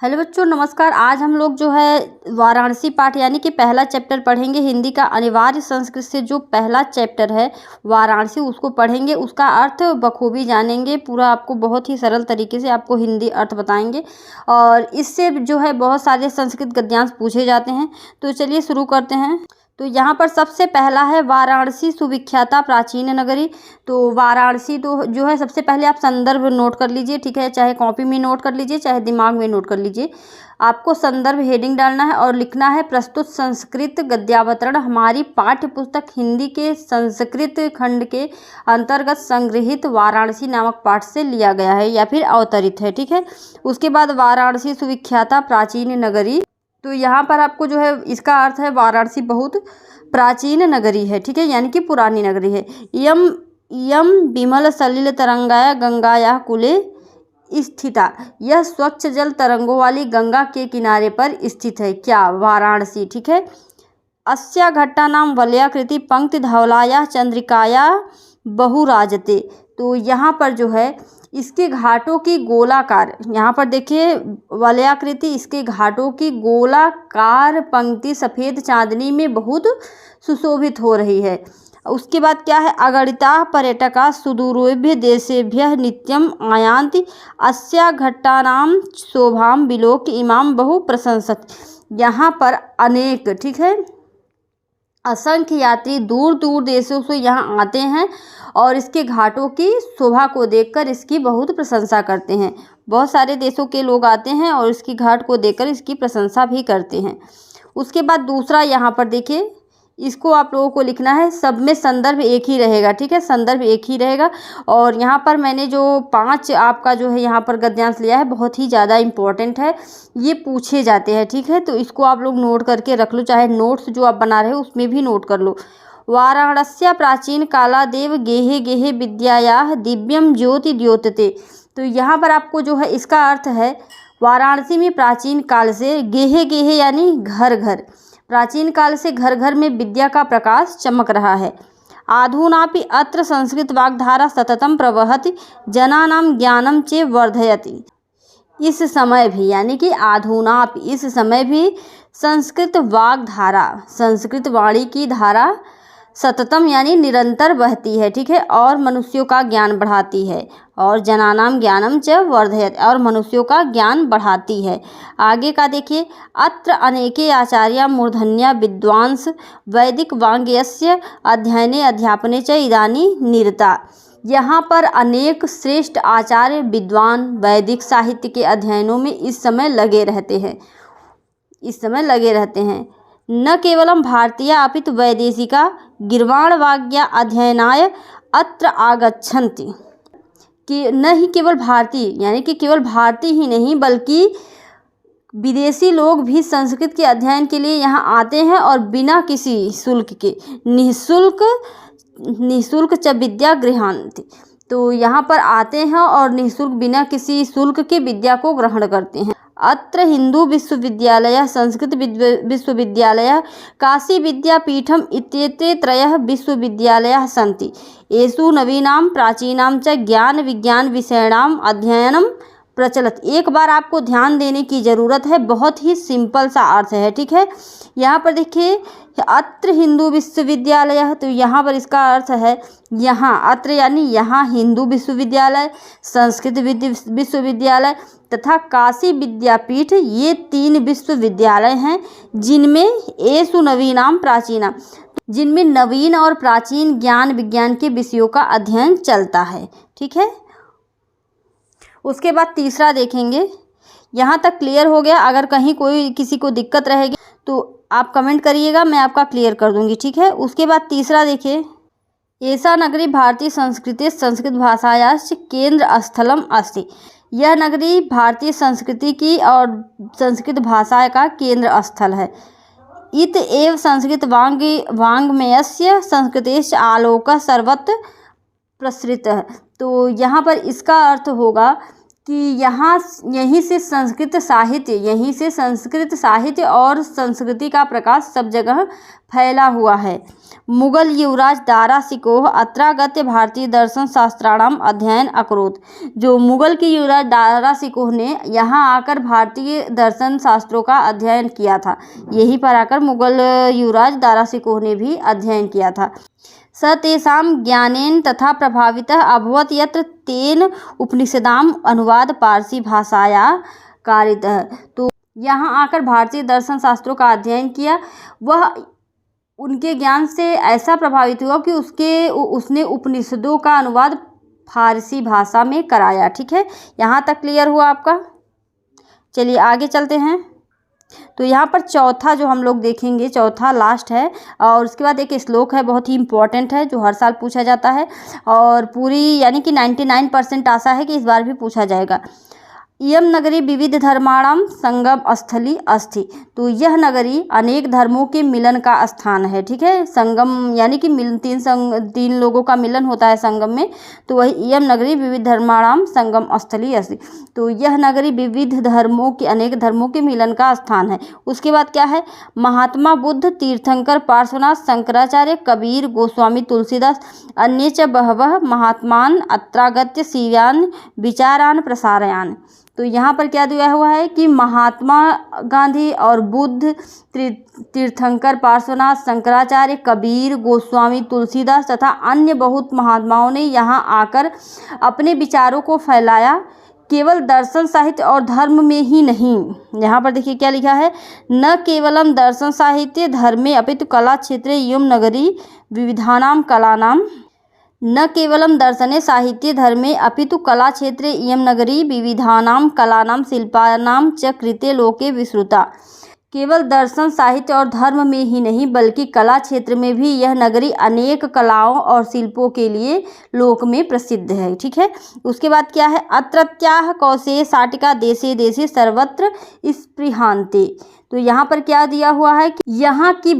Hello बच्चों, नमस्कार। आज हम लोग जो है वाराणसी पाठ यानी कि पहला चैप्टर पढ़ेंगे। हिंदी का अनिवार्य संस्कृत से जो पहला चैप्टर है वाराणसी, उसको पढ़ेंगे। उसका अर्थ बखूबी जानेंगे। पूरा आपको बहुत ही सरल तरीके से आपको हिंदी अर्थ बताएंगे और इससे जो है बहुत सारे संस्कृत गद्यांश पूछे जाते हैं। तो चलिए शुरू करते हैं। तो यहाँ पर सबसे पहला है वाराणसी सुविख्याता प्राचीन नगरी। तो वाराणसी तो जो है सबसे पहले आप संदर्भ नोट कर लीजिए, ठीक है। चाहे कॉपी में नोट कर लीजिए, चाहे दिमाग में नोट कर लीजिए। आपको संदर्भ हेडिंग डालना है और लिखना है प्रस्तुत संस्कृत गद्यावतरण हमारी पाठ्य पुस्तक हिंदी के संस्कृत खंड के अंतर्गत संग्रहित वाराणसी नामक पाठ से लिया गया है या फिर अवतरित है, ठीक है। उसके बाद वाराणसी सुविख्याता प्राचीन नगरी। तो यहाँ पर आपको जो है इसका अर्थ है वाराणसी बहुत प्राचीन नगरी है, ठीक है, यानी कि पुरानी नगरी है। यम यम विमल सलिल तरंगाया गंगाया कुले स्थिता, यह स्वच्छ जल तरंगों वाली गंगा के किनारे पर स्थित है। क्या? वाराणसी, ठीक है। अस्या घट्टा नाम वलयाकृति पंक्ति धवलाया चंद्रिकाया बहुराजते। तो यहाँ पर जो है इसके घाटों की गोलाकार, यहाँ पर देखिए वलयाकृति, इसके घाटों की गोलाकार पंक्ति सफ़ेद चांदनी में बहुत सुशोभित हो रही है। उसके बाद क्या है? अगणिता पर्यटका सुदूरेभ्य देशेभ्यः नित्यम आयान्ति अस्या घट्टानां शोभां विलोक्य इमां बहु प्रशंसत। यहाँ पर अनेक, ठीक है, असंख्य यात्री दूर दूर देशों से यहाँ आते हैं और इसके घाटों की शोभा को देखकर इसकी बहुत प्रशंसा करते हैं। बहुत सारे देशों के लोग आते हैं और इसकी घाट को देखकर इसकी प्रशंसा भी करते हैं। उसके बाद दूसरा यहाँ पर देखिए, इसको आप लोगों को लिखना है। सब में संदर्भ एक ही रहेगा, ठीक है, संदर्भ एक ही रहेगा। और यहाँ पर मैंने जो 5 आपका जो है यहाँ पर गद्यांश लिया है, बहुत ही ज़्यादा इम्पोर्टेंट है, ये पूछे जाते हैं, ठीक है। तो इसको आप लोग नोट करके रख लो, चाहे नोट्स जो आप बना रहे हो उसमें भी नोट कर लो। वाराणस्या प्राचीन काला देव गेहे गेहे विद्याया दिव्यम ज्योति द्योतते। तो यहाँ पर आपको जो है इसका अर्थ है वाराणसी में प्राचीन काल से, गेहे गेहे यानी घर घर, प्राचीन काल से घर घर में विद्या का प्रकाश चमक रहा है। आधुनापि अत्र संस्कृत वाग्धारा सततम प्रवहति जनानां ज्ञानम चे वर्धयति। इस समय भी, यानी कि आधुनापि, इस समय भी संस्कृत वाग्धारा, संस्कृत वाणी की धारा सततम यानी निरंतर बहती है, ठीक है, और मनुष्यों का ज्ञान बढ़ाती है। और जनानाम ज्ञानम च वर्धयति, और मनुष्यों का ज्ञान बढ़ाती है। आगे का देखिए, अत्र अनेके आचार्या मूर्धन्या विद्वांस वैदिक वाङ्मयस्य अध्ययने अध्यापने च इदानी निरता। यहाँ पर अनेक श्रेष्ठ आचार्य विद्वान वैदिक साहित्य के अध्ययनों में इस समय लगे रहते हैं, इस समय लगे रहते हैं। न केवलम भारतीय अपितु वैदेशिका गिर्वाणवाग्या अध्ययनाय अत्र आगच्छन्ति। कि न ही केवल भारतीय, यानी कि केवल भारतीय ही नहीं बल्कि विदेशी लोग भी संस्कृत के अध्ययन के लिए यहाँ आते हैं और बिना किसी शुल्क के निःशुल्क च विद्या गृह्णन्ति। तो यहाँ पर आते हैं और निःशुल्क, बिना किसी शुल्क के विद्या को ग्रहण करते हैं। अत्र हिंदू विश्वविद्यालय संस्कृत विश्वविद्यालय काशी विद्यापीठम इत्येते त्रयः विश्वविद्यालयाः सन्ति। येषु नवीनां प्राचीनां च ज्ञान विज्ञान विषयाणाम् अध्ययनम प्रचलित। एक बार आपको ध्यान देने की ज़रूरत है, बहुत ही सिंपल सा अर्थ है, ठीक है। यहाँ पर देखिए अत्र हिंदू विश्वविद्यालय, तो यहाँ पर इसका अर्थ है यहाँ, अत्र यानी यहाँ हिंदू विश्वविद्यालय, संस्कृत विश्वविद्यालय तथा काशी विद्यापीठ, ये 3 विश्वविद्यालय हैं जिनमें येषु नवीनाम प्राचीना, जिनमें नवीन और प्राचीन ज्ञान विज्ञान के विषयों का अध्ययन चलता है, ठीक है। उसके बाद तीसरा देखेंगे। यहाँ तक क्लियर हो गया? अगर कहीं कोई किसी को दिक्कत रहेगी तो आप कमेंट करिएगा, मैं आपका क्लियर कर दूंगी, ठीक है। उसके बाद तीसरा देखिए, एषा नगरी भारतीय संस्कृति संस्कृत भाषायाश्च केंद्र स्थलम अस्ति। यह नगरी भारतीय संस्कृति की और संस्कृत भाषा का केंद्र स्थल है। इत एव संस्कृत वाङ्मयस्य संस्कृतेश्च आलोकः सर्वत्र प्रसृत है। तो यहाँ पर इसका अर्थ होगा कि यहीं से संस्कृत साहित्य और संस्कृति का प्रकाश सब जगह फैला हुआ है। मुगल युवराज दारा शिकोह अत्रागत्य भारतीय दर्शन शास्त्राणाम अध्ययन अकरोत। जो मुगल के युवराज दारा शिकोह ने यहाँ आकर भारतीय दर्शन शास्त्रों का अध्ययन किया था। यहीं पर आकर मुगल युवराज दारा शिकोह ने भी अध्ययन किया था। स तेषां ज्ञानेन तथा प्रभावितः अभवत् यत्र तेन उपनिषदाम अनुवाद पारसी भाषाया कारितः। तो यहाँ आकर भारतीय दर्शन शास्त्रों का अध्ययन किया। वह उनके ज्ञान से ऐसा प्रभावित हुआ कि उसने उपनिषदों का अनुवाद फारसी भाषा में कराया। ठीक है, यहाँ तक क्लियर हुआ आपका। चलिए आगे चलते हैं। तो यहाँ पर चौथा जो हम लोग देखेंगे, चौथा लास्ट है, और उसके बाद एक श्लोक है बहुत ही इम्पोर्टेंट है जो हर साल पूछा जाता है और पूरी यानी कि 99% आशा है कि इस बार भी पूछा जाएगा। इयम नगरी विविध धर्माणाम संगम स्थली अस्ति। तो यह नगरी अनेक धर्मों के मिलन का स्थान है। ठीक है, संगम यानी कि तीन लोगों का मिलन होता है संगम में, तो वही इयम नगरी विविध धर्माणाम संगम स्थली अस्ति। तो यह नगरी विविध धर्मों के अनेक धर्मों के मिलन का स्थान है। उसके बाद क्या है, महात्मा बुद्ध, तीर्थंकर पार्श्वनाथ, शंकराचार्य, कबीर, गोस्वामी तुलसीदास, अन्य च बहवः महात्मान अत्रागत्य सीयान विचारान प्रसारयान। तो यहाँ पर क्या दिया हुआ है कि महात्मा गांधी और बुद्ध, तीर्थंकर पार्श्वनाथ, शंकराचार्य, कबीर, गोस्वामी तुलसीदास तथा अन्य बहुत महात्माओं ने यहाँ आकर अपने विचारों को फैलाया। केवल दर्शन साहित्य और धर्म में ही नहीं, यहाँ पर देखिए क्या लिखा है, न केवलम दर्शन साहित्य धर्मे अपितु कला क्षेत्रे इयं नगरी विविधानां कलानां। न केवलम दर्शने साहित्य धर्मे अपितु कला क्षेत्रे इयं नगरी विविधानां कलानां शिल्पानां च कृते लोके विश्रुता। केवल दर्शन साहित्य और धर्म में ही नहीं बल्कि कला क्षेत्र में भी यह नगरी अनेक कलाओं और शिल्पों के लिए लोक में प्रसिद्ध है। ठीक है, उसके बाद क्या है, अत्रत्याः कौशेय शाटिका देशे देशे सर्वत्र स्पृहान्ते। तो यहाँ पर क्या दिया हुआ है कि यहाँ की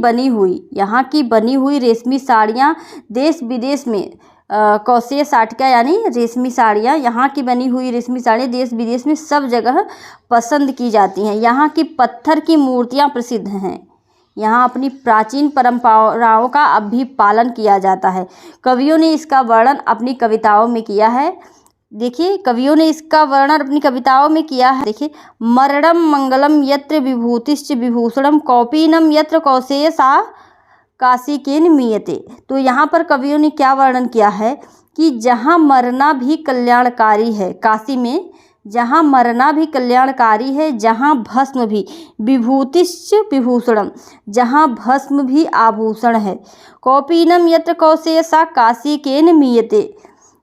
बनी हुई रेशमी साड़ियाँ देश विदेश में, कौशेय शाटिका यानी रेशमी साड़ियाँ, यहाँ की बनी हुई रेशमी साड़ियाँ देश विदेश में सब जगह पसंद की जाती हैं। यहाँ की पत्थर की मूर्तियाँ प्रसिद्ध हैं। यहाँ अपनी प्राचीन परंपराओं का अब भी पालन किया जाता है। कवियों ने इसका वर्णन अपनी कविताओं में किया है। देखिए, कवियों ने इसका वर्णन अपनी कविताओं में किया है। देखिए, मरणम मंगलम यत्र विभूतिश्च विभूषणम कौपीनम यत्र कौशेय सा काशी के निमीयते। तो यहाँ पर कवियों ने क्या वर्णन किया है कि जहाँ मरना भी कल्याणकारी है, काशी में जहाँ मरना भी कल्याणकारी है, जहाँ भस्म भी, विभूतिश्च विभूषणम, जहाँ भस्म भी आभूषण है, कौपीनम यत्र कौशेय सा काशी के निमीयते,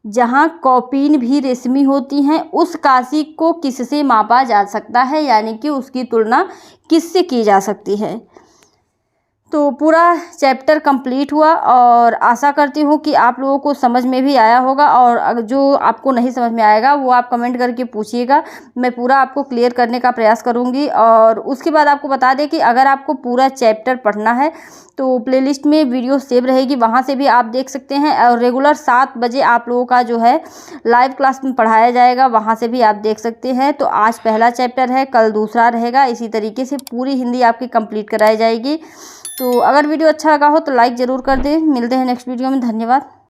जहाँ कौपीन भी रेशमी होती हैं, उस काशी को किससे मापा जा सकता है, यानी कि उसकी तुलना किससे की जा सकती है। तो पूरा चैप्टर कंप्लीट हुआ और आशा करती हूँ कि आप लोगों को समझ में भी आया होगा, और जो आपको नहीं समझ में आएगा वो आप कमेंट करके पूछिएगा, मैं पूरा आपको क्लियर करने का प्रयास करूँगी। और उसके बाद आपको बता दें कि अगर आपको पूरा चैप्टर पढ़ना है तो प्लेलिस्ट में वीडियो सेव रहेगी, वहाँ से भी आप देख सकते हैं। और रेगुलर 7 बजे आप लोगों का जो है लाइव क्लास में पढ़ाया जाएगा, वहाँ से भी आप देख सकते हैं। तो आज पहला चैप्टर है, कल दूसरा रहेगा, इसी तरीके से पूरी हिंदी आपकी कंप्लीट कराई जाएगी। तो अगर वीडियो अच्छा लगा हो तो लाइक ज़रूर कर दें। मिलते हैं नेक्स्ट वीडियो में। धन्यवाद।